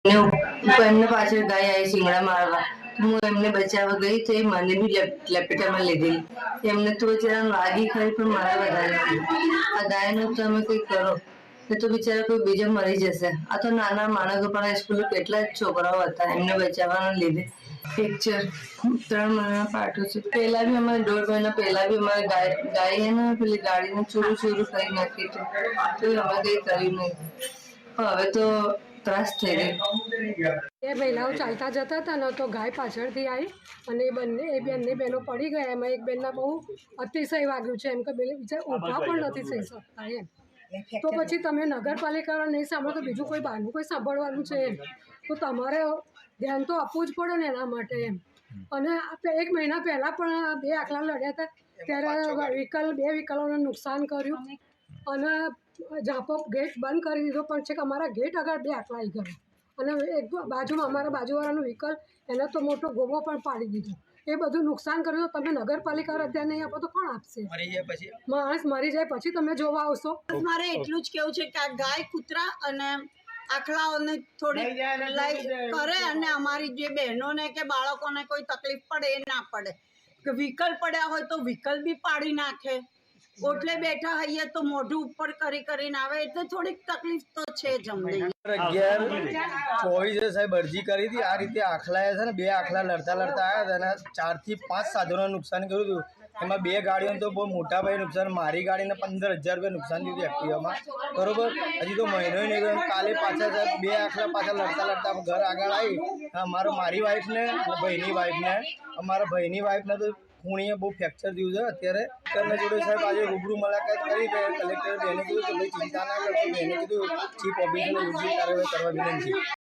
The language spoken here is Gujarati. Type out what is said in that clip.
એમને પાછળ ગાય આવી શિંગડા મારવા, હું એમને બચાવવા ગઈ તો એ મને બી લપેટામાં લીધેલી. એમને તો બિચારા લાગી ખરી, પણ મારા વધારે આ ગાયનું તમે કંઈક કરો એ તો બિચારા કોઈ બીજા મરી જશે. આ તો નાના માણસો પણ સ્કૂલ કેટલા છોકરાઓ હતા એમને બચાવવાના લીધે ફ્રેક્ચર 3 મહિના પાઠો છે. પહેલા બી અમારે 1.5 મહિના પહેલા બી અમારે ગાય ને પેલી ગાડીને ચોરું કરી નાખી હતું, તો અમે કંઈ કર્યું નહીં. હવે તો ત્રાસ થઈ ગયો. એ મહિલાઓ ચાલતા જતા હતા ને તો ગાય પાછળથી આવી અને એ બંને બહેનો પડી ગયા. એમાં એક બેનના બહુ અતિશય વાગ્યું છે, એમ કે બીજા ઊભા પણ નથી થઈ શકતા એમ. તો પછી તમે નગરપાલિકા નહીં સાંભળો તો બીજું કોઈ બહારનું કોઈ સાંભળવાનું છે એમ. તો તમારે ધ્યાન તો આપવું જ પડે ને એના માટે એમ. અને 1 મહિના પહેલાં પણ 2 આખલા લડ્યા હતા, ત્યારે 2 વ્હીકલોને નુકસાન કર્યું અને ઝાપો ગેટ બંધ કરી દીધો. પણ છે કે અમારા ગેટ આગળ 2 આખલા આવી ગયા અને એક બાજુમાં અમારા બાજુવાળાનું વ્હીકલ એને તો મોટો ગોબો પણ પાડી દીધો. એ બધું નુકસાન કર્યું. તમે નગરપાલિકા ધ્યાન નહીં આપો તો કોણ આપશે? માણસ મરી જાય પછી તમે જોવા આવશો. મારે એટલું જ કેવું છે કે આ ગાય કૂતરા અને આખલાઓને થોડી કરે અને અમારી જે બહેનોને કે બાળકોને કોઈ તકલીફ પડે એ ના પડે. કે વ્હીકલ પડ્યા હોય તો વ્હીકલ બી પાડી નાખે. ઓટલે બેઠા હોઈએ તો મોઢું ઉપર કરીને આવે એટલે થોડીક તકલીફ તો છે જ અમને. 11/24 સાહેબ અરજી કરી હતી. આ રીતે આખલાએ છે ને 2 આખલા લડતા આવ્યા હતા અને 4 થી 5 સાધનોને નુકસાન કર્યું હતું. એમાં 2 ગાડીઓને તો બહુ મોટા ભાઈ નુકસાન, મારી ગાડીને 15,000 રૂપિયા નુકસાન થયું એક્ટિવામાં, બરોબર. હજી તો મહિનો નહીં ગયો. કાલે પાછા 2 આખલા પાછા લડતા ઘર આગળ આવી. મારી વાઈફને ભાઈની વાઈફને અમારા ભાઈની વાઈફને તો ખૂણીએ બહુ ફ્રેક્ચર થયું છે. અત્યારે કલેક્ટર જોડે સાહેબ આજે રૂબરૂ મુલાકાત કરી છે. કલેક્ટરે બેને કીધું કે ભાઈ ચિંતા ના કરશો. બેને કીધું ચીફ ઓફિસરને યોગ્ય કાર્યવાહી કરવા વિનંતી.